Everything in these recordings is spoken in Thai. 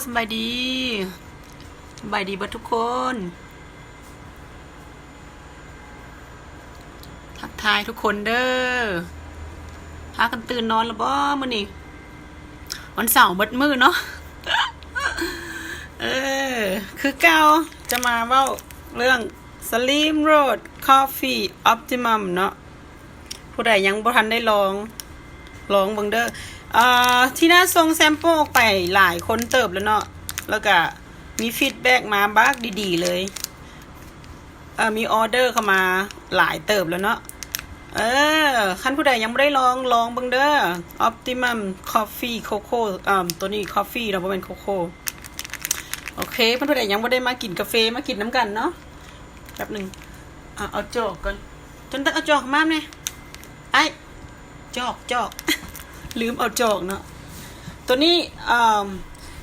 สบายดีสบายดีเบิดทุกคน ทักทายทุกคนเด้อพากันตื่นนอนแล้วบ่มื้อนี้วันเสาร์เบิดมื้อเนาะ คือเก่าจะมาเว้าเรื่อง Slim Road Coffee Optimum เนาะผู้ใดยังบ่ทันได้ลองเบิ่งเด้อที่น่าส่งแซมเปิลออกไปหลายคนเติบแล้วเนาะแล้วก็มีฟีดแบ็กมาบักดีๆเลยมีออเดอร์เข้ามาหลายเติบแล้วเนาะคันผู้ใดยังไม่ได้ลองเบิ่งเด้อ Optimum Coffee Coco ตัวนี้ Coffee เราบ่เป็น Coco โอเคเพิ่นผู้ใดยังบ่ได้มากินกาแฟมากินน้ำกันเนาะแป๊บนึงเอาจอกก่อนจนตักเอาจอกมาแม่ไอ้จอกลืมเอาจอกเนาะตัวนี้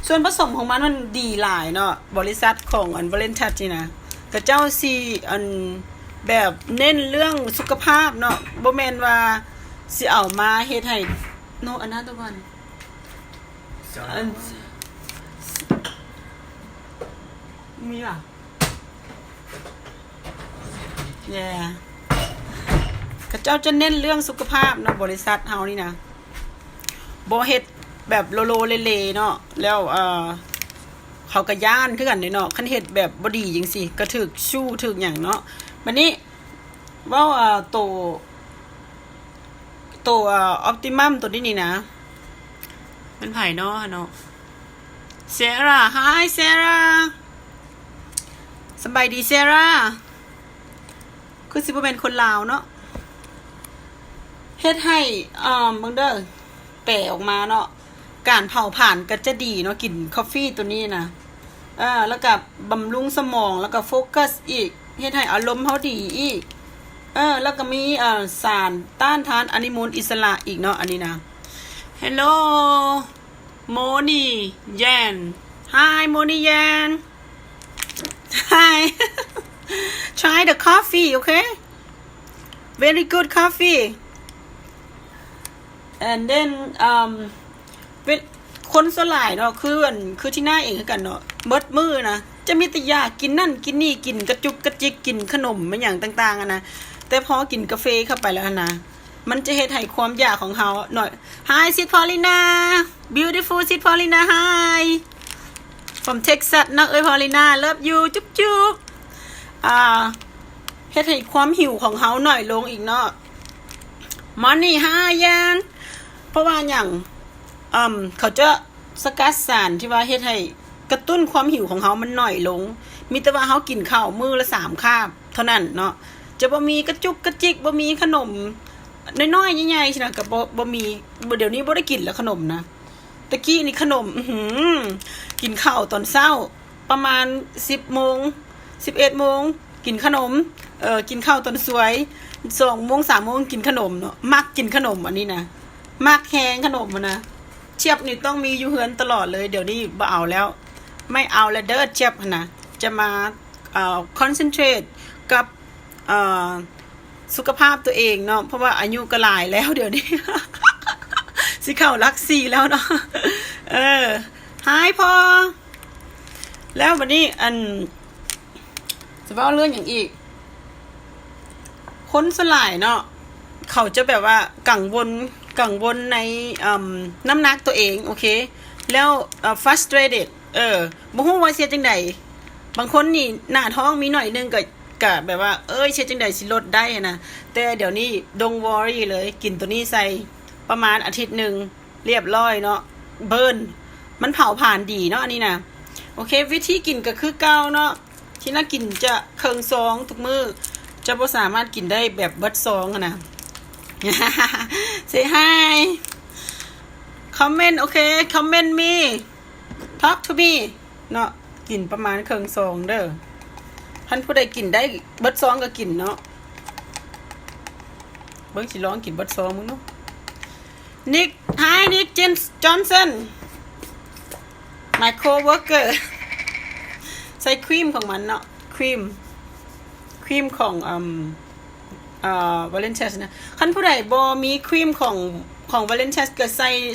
ส่วนผสมของมันดีหลายเนาะบริษัทของวาเลนทัชนี่นะกับเจ้าซีแบบเน้นเรื่องสุขภาพเนาะบ่แม่นว่าสิเอามาเฮ็ดให้โนอันนั้นตัววันมีป่ะกับเจ้าจะเน้นเรื่องสุขภาพเนาะบริษัทเฮานี่นะบ่เฮ็ดแบบโลโลเลๆเนาะแล้วเขาก็ย่านคือกันเนาะคันเฮ็ดแบบบ่ดีจังซี่ก็ถึกชู้ถึกหยังเนาะบัดนี้เว้าตัวออปติมัมตัวนี้นี่นะมันไผเนาะเซราไฮเซราสบายดีเซราคือสิบ่เป็นคนลาวเนาะเฮ็ดให้เบิ่งเด้อแปะออกมาเนาะการเผาผ่านก็จะดีเนาะกินกาแฟตัวนี้นะแล้วก็บำรุงสมองแล้วก็โฟกัสอีกเฮ็ดให้อารมณ์เฮาดีอีกแล้วก็มีสารต้านทานอนุมูลอิสระอีกเนาะอันนี้นะ Hello Moni Yan Hi Moni Yan Hi Try the coffee okay Very good coffee and then คนส่วนหลายเนาะคือที่หน้าเองคือกันเนาะเบิดมือนะจะมีแต่อยากกินนั่นกินนี่กินกระจุกกระจิกกินขนมมันอย่างต่างๆนะแต่พอกินกาแฟเข้าไปแล้วนะมันจะเฮ็ดให้ความอยากของเฮาหน่อย Hi Sid Paulina Beautiful Sid Paulina Hi from Texas นะPaulina love you จุ๊บเฮ็ดให้ความหิวของเฮาหน่อยลงอีกเนาะ Money Hi Yan เพราะว่าอย่างเขาจะสกัดสารที่ว่าเฮ็ดให้กระตุ้นความหิวของเฮามันหน่อยลงมีแต่ว่าเฮากินข้าวมื้อละ3คาบเท่านั้นเนาะจะบ่มีกระจุกกระจิกบ่มีขนมน้อยๆใหญ่ๆนะก็บ่มีเดี๋ยวนี้บ่ได้กินแล้วขนมนะตะกี้นี่ขนมกินข้าวตอนเช้าประมาณ 10:00 น 11:00 นกินขนมกินข้าวตอนสวย 2:00 น 3:00 นกินขนมเนาะมักกินขนมอันนี้นะมักแฮงขนมนะเชียบนี่ต้องมีอยู่เฮือนตลอดเลยเดี๋ยวนี้บ่เอาแล้วไม่เอาแล้วเด้อเชียบนะจะมาคอนเซนเทรตกับสุขภาพตัวเองเนาะเพราะว่าอายุก็หลายแล้วเดี๋ยวนี้ สิเข้าหลัก4แล้วเนาะหายพอแล้ววันนี้จะเว้าเรื่องอย่างอีกคนสลายเนาะเขาจะแบบว่ากังวลในน้ำหนักตัวเองโอเคแล้วfrustrated บ่ฮู้ว่าเสียจังได๋บางคนนี่หน้าท้องมีหน่อยนึงก็แบบว่าเสียจังได๋สิลดได้นะแต่เดี๋ยวนี้ don't worry เลยกินตัวนี้ใส่ประมาณอาทิตย์นึงเรียบร้อยเนาะเบิร์นมันเผาผ่านดีเนาะอันนี้นะโอเควิธีกินก็คือเก่าเนาะที่น่ากินจะครึ่งซองทุกมื้อจะบ่สามารถกินได้แบบเบิดซองนะSay hi comment okay comment me talk to me เนาะกินประมาณครึ่งซองเด้อท่านผู้ใดกินได้เบิดซองก็กินเนาะเบิ่งสิลองกินเบิดซองมึงเนาะ Nick hi Nick Johnson my co-worker ใส่ครีมของมันเนาะครีมของวาเลนทัชนะคันผู้ใดบ่มีครีมของวาเลนทัชก็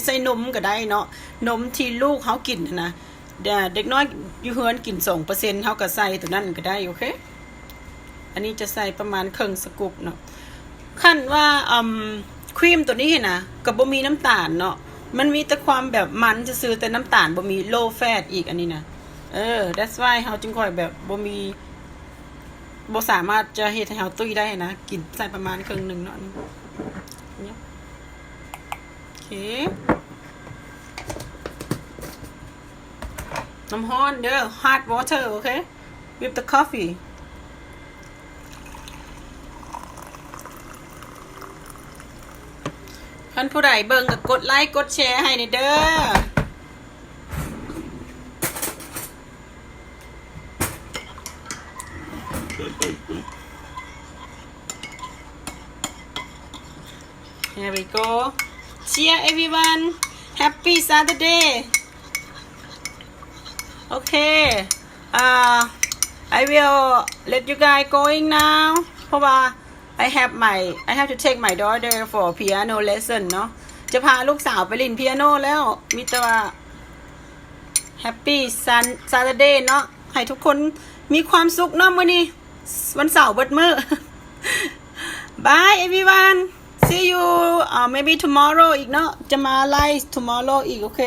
ใส่นมก็ได้เนาะนมที่ลูกเฮากินนะ เด็กน้อยอยู่เฮือนกิน2%เฮาก็ใส่ตัวนั้นก็ได้โอเคอันนี้จะใส่ประมาณครึ่งสกู๊ปเนาะขั้นว่าครีมตัวนี้เห็นนะกับบ่มีน้ำตาลเนาะมันมีแต่ความแบบมันจะซื้อแต่น้ำตาลบ่มี low fat อีกอันนี้นะthat's why เฮาจึงค่อยแบบบ่สามารถจะเฮ็ดให้เฮาตุ้ยได้นะกินใส่ประมาณครึ่งนึงเนาะนี่โอเคน้ำร้อนเด้อ hot water โอเค with the coffeeท่านผู้ใดเบิ่งก็กดไลค์กดแชร์ให้เด้อHere we go. Cheer everyone. Happy Saturday. Okay. I will let you guys going now. เพราะว่า I have to take my daughter for piano lesson เนาะจะพาลูกสาวไปเล่นเปียโนแล้วมีแต่ว่า Happy Saturday เนาะให้ทุกคนมีความสุขเนาะมื้อนี้วันเสาร์เบิดมื้อ Bye everyone. See you maybe tomorrow อีกเนาะจะมาไลฟ์ tomorrow อีกโอเค